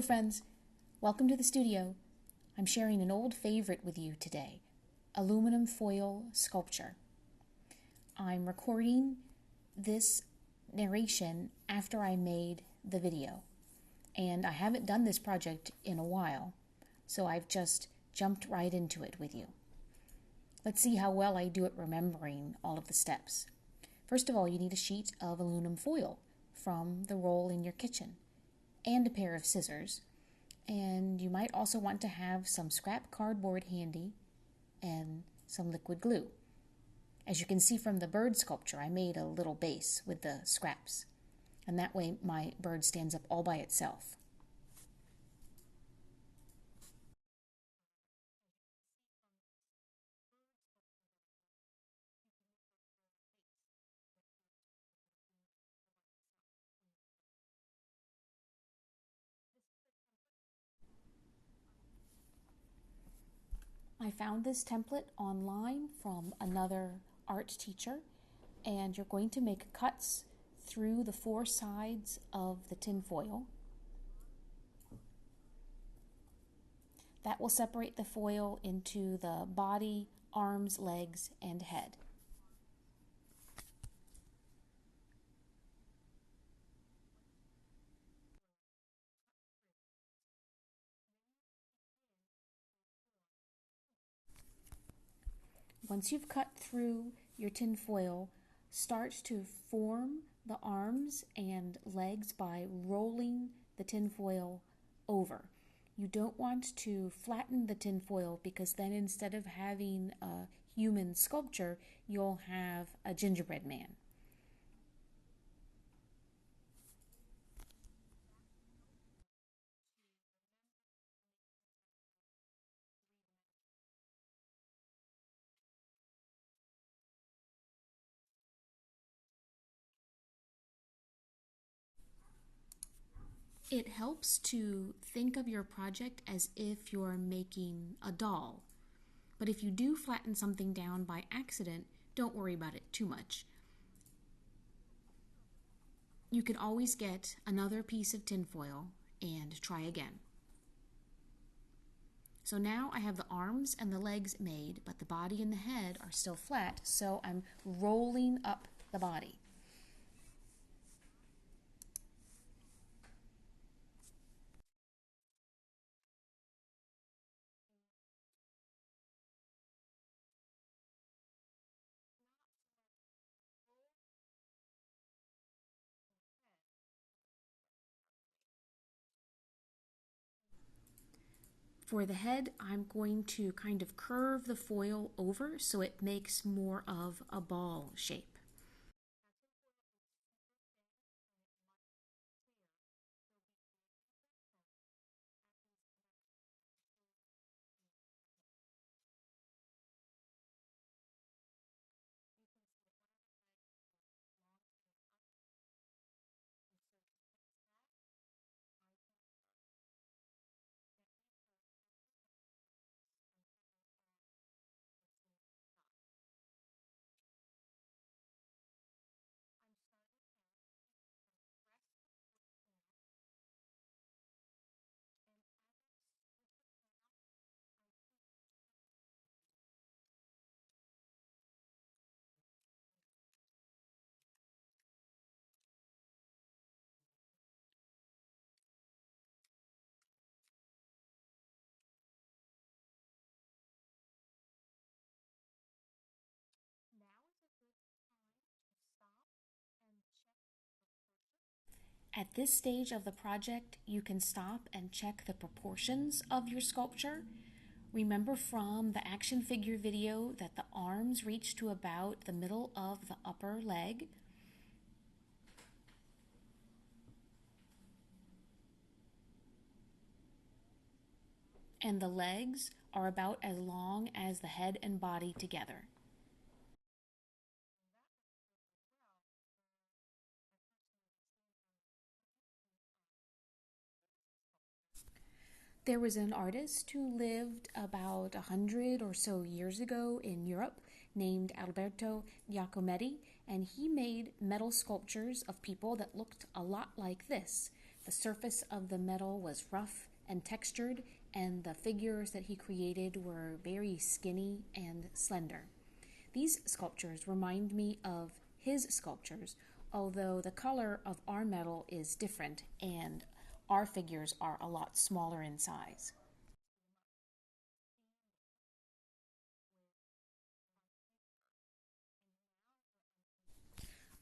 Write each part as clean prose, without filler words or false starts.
Hello friends, welcome to the studio. I'm sharing an old favorite with you today, aluminum foil sculpture. I'm recording this narration after I made the video, and I haven't done this project in a while, so I've just jumped right into it with you. Let's see how well I do at remembering all of the steps. First of all, you need a sheet of aluminum foil from the roll in your kitchen, and a pair of scissors. And you might also want to have some scrap cardboard handy and some liquid glue. As you can see from the bird sculpture, I made a little base with the scraps, and that way my bird stands up all by itself. I found this template online from another art teacher, and you're going to make cuts through the four sides of the tin foil. That will separate the foil into the body, arms, legs, and head. Once you've cut through your tin foil, start to form the arms and legs by rolling the tin foil over. You don't want to flatten the tin foil because then instead of having a human sculpture, you'll have a gingerbread man. It helps to think of your project as if you're making a doll. But if you do flatten something down by accident, don't worry about it too much. You can always get another piece of tinfoil and try again. So now I have the arms and the legs made, but the body and the head are still flat, so I'm rolling up the body. For the head, I'm going to kind of curve the foil over so it makes more of a ball shape. At this stage of the project, you can stop and check the proportions of your sculpture. Remember from the action figure video that the arms reach to about the middle of the upper leg. And the legs are about as long as the head and body together. There was an artist who lived about 100 or so years ago in Europe named Alberto Giacometti, and he made metal sculptures of people that looked a lot like this. The surface of the metal was rough and textured, and the figures that he created were very skinny and slender. These sculptures remind me of his sculptures, although the color of our metal is different and our figures are a lot smaller in size.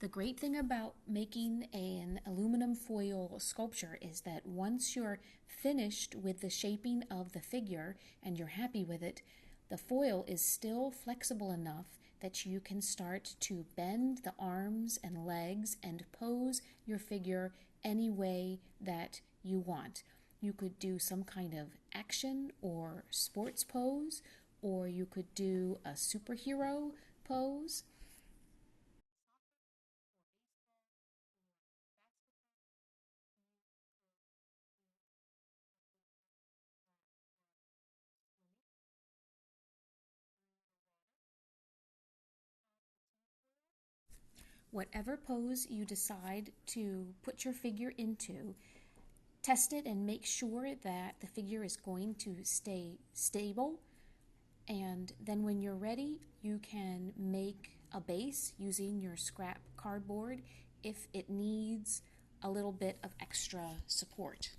The great thing about making an aluminum foil sculpture is that once you're finished with the shaping of the figure and you're happy with it, the foil is still flexible enough that you can start to bend the arms and legs and pose your figure any way that you want. You could do some kind of action or sports pose, or you could do a superhero pose. Whatever pose you decide to put your figure into, test it and make sure that the figure is going to stay stable. And then when you're ready, you can make a base using your scrap cardboard if it needs a little bit of extra support.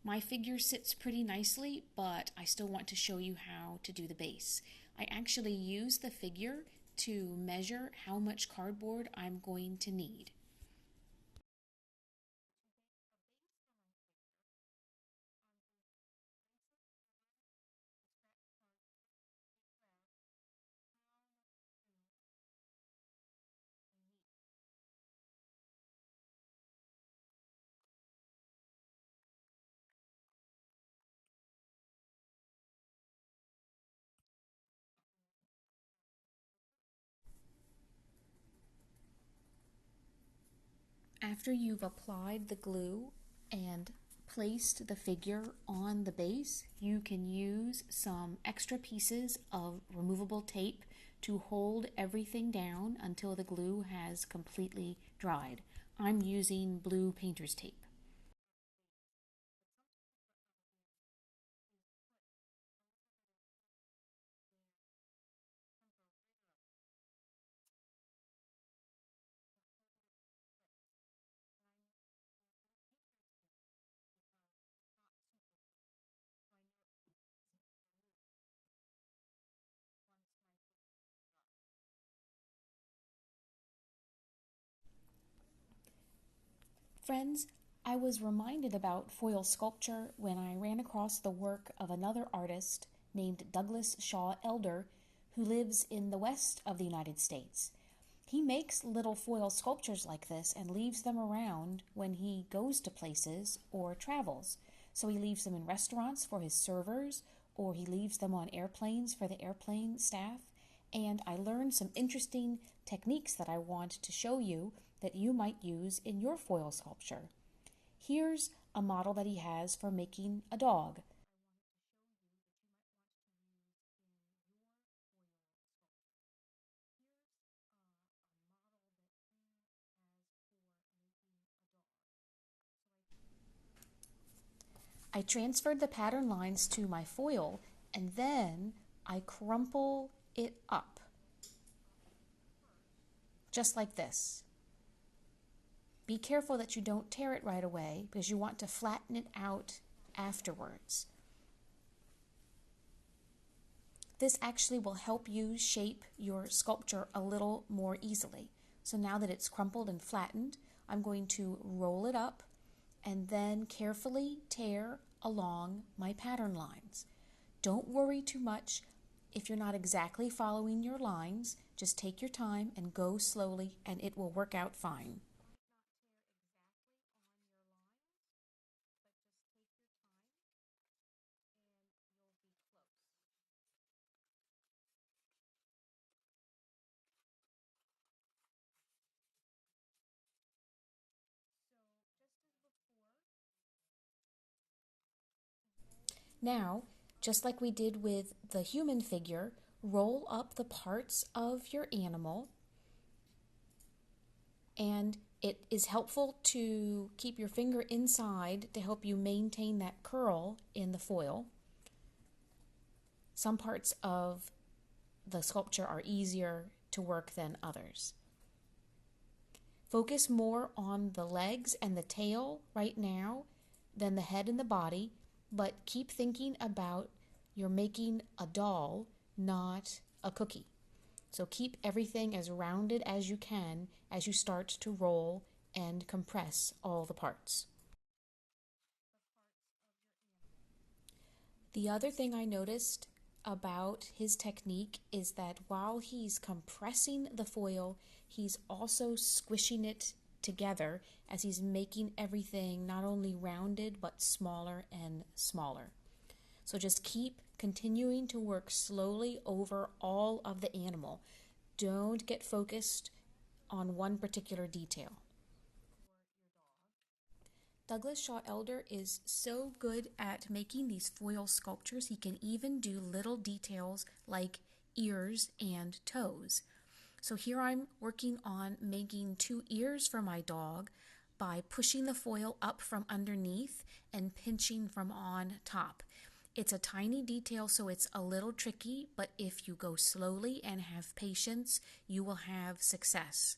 My figure sits pretty nicely, but I still want to show you how to do the base. I actually use the figure to measure how much cardboard I'm going to need. After you've applied the glue and placed the figure on the base, you can use some extra pieces of removable tape to hold everything down until the glue has completely dried. I'm using blue painter's tape. Friends, I was reminded about foil sculpture when I ran across the work of another artist named Douglas Shaw Elder, who lives in the west of the United States. He makes little foil sculptures like this and leaves them around when he goes to places or travels. So he leaves them in restaurants for his servers, or he leaves them on airplanes for the airplane staff. And I learned some interesting techniques that I want to show you that you might use in your foil sculpture. Here's a model that he has for making a dog. I transferred the pattern lines to my foil and then I crumple it up, just like this. Be careful that you don't tear it right away because you want to flatten it out afterwards. This actually will help you shape your sculpture a little more easily. So now that it's crumpled and flattened, I'm going to roll it up and then carefully tear along my pattern lines. Don't worry too much if you're not exactly following your lines. Just take your time and go slowly and it will work out fine. Now, just like we did with the human figure, roll up the parts of your animal and It is helpful to keep your finger inside to help you maintain that curl in the foil. Some parts of the sculpture are easier to work than others. Focus more on the legs and the tail right now than the head and the body, but keep thinking about you're making a doll, not a cookie. So keep everything as rounded as you can as you start to roll and compress all the parts. The other thing I noticed about his technique is that while he's compressing the foil, he's also squishing it together as he's making everything not only rounded but smaller and smaller. So just keep continuing to work slowly over all of the animal. Don't get focused on one particular detail. Douglas Shaw Elder is so good at making these foil sculptures. He can even do little details like ears and toes. So here I'm working on making 2 ears for my dog by pushing the foil up from underneath and pinching from on top. It's a tiny detail, so it's a little tricky, but if you go slowly and have patience, you will have success.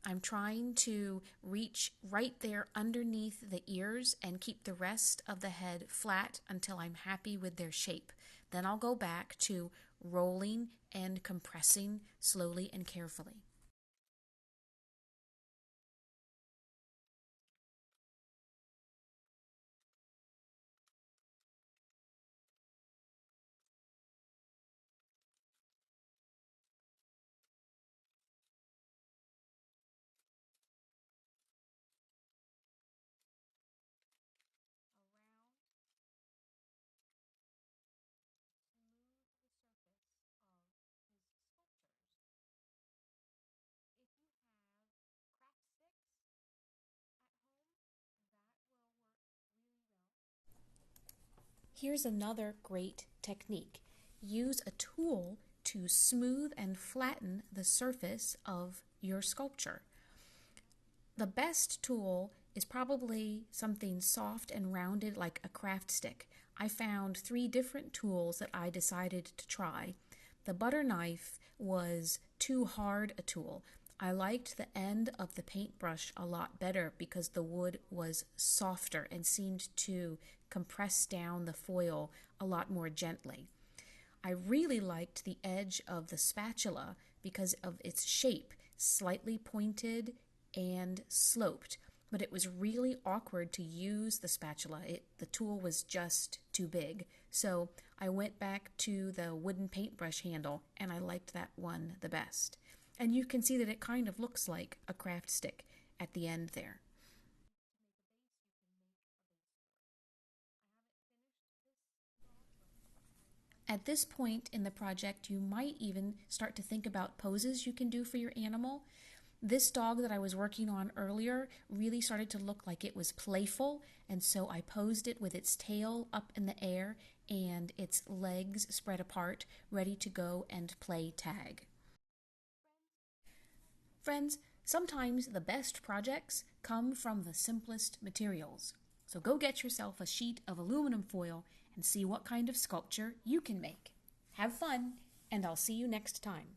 I'm trying to reach right there underneath the ears and keep the rest of the head flat until I'm happy with their shape. Then I'll go back to rolling and compressing slowly and carefully. Here's another great technique. Use a tool to smooth and flatten the surface of your sculpture. The best tool is probably something soft and rounded like a craft stick. I found 3 different tools that I decided to try. The butter knife was too hard a tool. I liked the end of the paintbrush a lot better because the wood was softer and seemed to compress down the foil a lot more gently. I really liked the edge of the spatula because of its shape, slightly pointed and sloped, but it was really awkward to use the spatula. The tool was just too big. So I went back to the wooden paintbrush handle and I liked that one the best. And you can see that it kind of looks like a craft stick at the end there. At this point in the project, you might even start to think about poses you can do for your animal. This dog that I was working on earlier really started to look like it was playful, and so I posed it with its tail up in the air and its legs spread apart, ready to go and play tag. Friends, sometimes the best projects come from the simplest materials. So go get yourself a sheet of aluminum foil and see what kind of sculpture you can make. Have fun, and I'll see you next time.